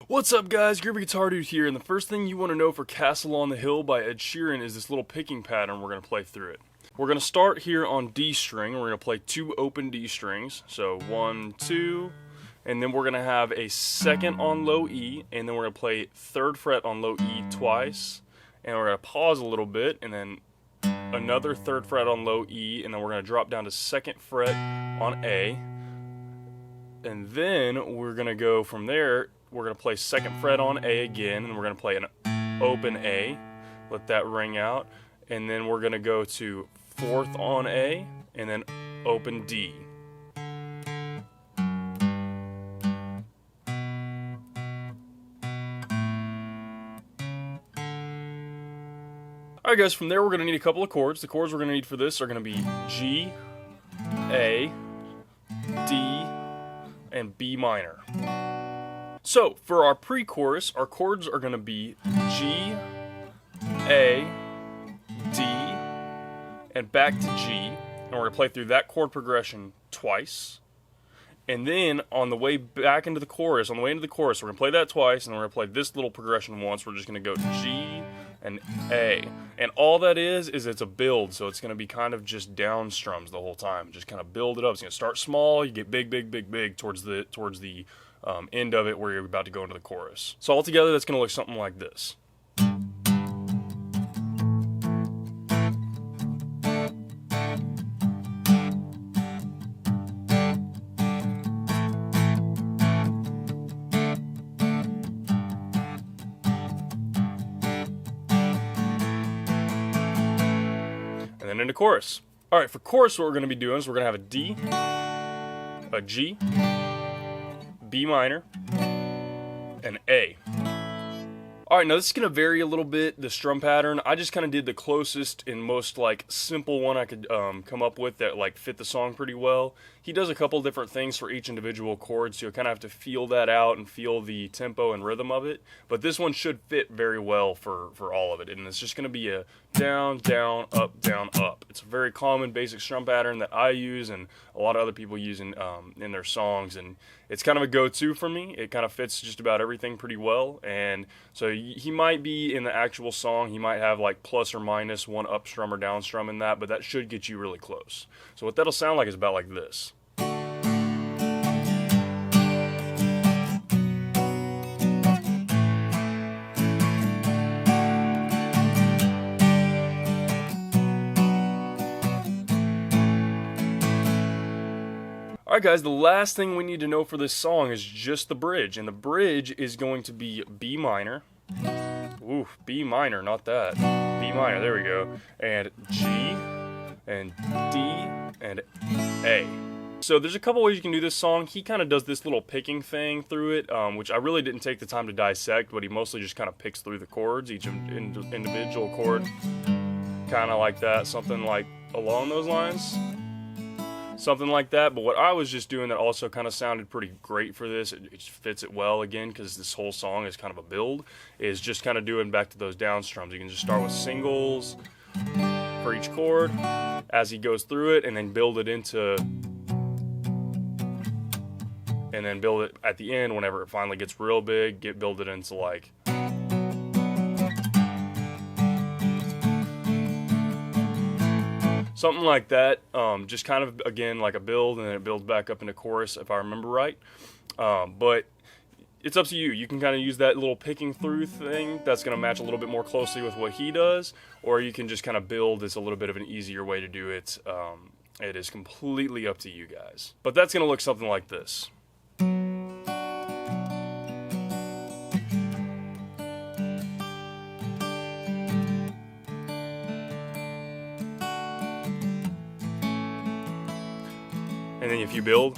What's up guys, Groovy Guitar Dude here, and the first thing you want to know for Castle on the Hill by Ed Sheeran is this little picking pattern. We're going to play through it. We're going to start here on D string, we're going to play two open D strings, so 1, 2, and then we're going to have a second on low E, and then we're going to play 3rd fret on low E twice, and we're going to pause a little bit, and then another 3rd fret on low E, and then we're going to drop down to 2nd fret on A, and then we're going to go from there. We're going to play 2nd fret on A again, and we're going to play an open A, let that ring out, and then we're going to go to 4th on A, and then open D. Alright guys, from there we're going to need a couple of chords. The chords we're going to need for this are going to be G, A, D, and B minor. So, for our pre-chorus, our chords are going to be G, A, D, and back to G. And we're going to play through that chord progression twice. And then, on the way back into the chorus, we're going to play that twice, and then we're going to play this little progression once. We're just going to go G and A. And all that is it's a build, so it's going to be kind of just down strums the whole time. Just kind of build it up. It's going to start small, you get big, big, big, big towards the end of it where you're about to go into the chorus. So altogether that's going to look something like this. And then into chorus. Alright, for chorus what we're going to be doing is we're going to have a D, a G, B minor, and A. Alright, now this is going to vary a little bit, the strum pattern. I just kind of did the closest and most simple one I could come up with that fit the song pretty well. He does a couple different things for each individual chord, so you'll kind of have to feel that out and feel the tempo and rhythm of it. But this one should fit very well for all of it, and it's just going to be a down, down, up, down, up. It's a very common basic strum pattern that I use and a lot of other people use in their songs, and it's kind of a go-to for me. It kind of fits just about everything pretty well, and so he might be in the actual song, he might have plus or minus one up strum or down strum in that, but that should get you really close. So what that'll sound like is about like this. Alright guys, the last thing we need to know for this song is just the bridge, and the bridge is going to be B minor, ooh, B minor, not that, B minor, there we go, and G, and D, and A. So there's a couple ways you can do this song. He kind of does this little picking thing through it, which I really didn't take the time to dissect, but he mostly just kind of picks through the chords, each individual chord, kind of like that, something like along those lines. Something like that, but what I was just doing that also kind of sounded pretty great for this, it fits it well again because this whole song is kind of a build, is just kind of doing back to those down strums. You can just start with singles for each chord as he goes through it, and then build it into, and then build it at the end whenever it finally gets real big, build it into something like that, just kind of, again, like a build, and then it builds back up into chorus, if I remember right. But it's up to you. You can kind of use that little picking through thing. That's going to match a little bit more closely with what he does, or you can just kind of build. It's a little bit of an easier way to do it. It is completely up to you guys. But that's going to look something like this. And then if you build,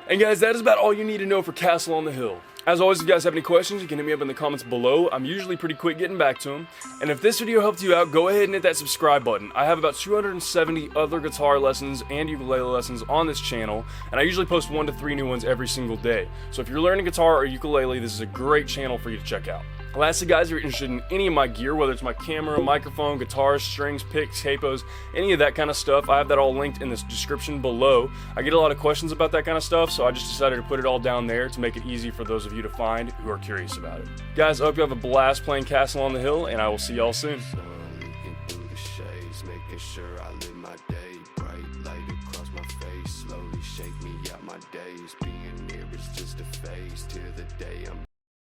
and guys, that is about all you need to know for Castle on the Hill. As always, if you guys have any questions, you can hit me up in the comments below. I'm usually pretty quick getting back to them. And if this video helped you out, go ahead and hit that subscribe button. I have about 270 other guitar lessons and ukulele lessons on this channel, and I usually post 1 to 3 new ones every single day. So if you're learning guitar or ukulele, this is a great channel for you to check out. Lastly, guys, if you're interested in any of my gear, whether it's my camera, microphone, guitars, strings, picks, capos, any of that kind of stuff, I have that all linked in the description below. I get a lot of questions about that kind of stuff, so I just decided to put it all down there to make it easy for those of you to find who are curious about it. Guys, I hope you have a blast playing Castle on the Hill, and I will see y'all soon. Making sure I live my day, bright light across my face, slowly shake me out my days. Being here is just a phase till the day I'm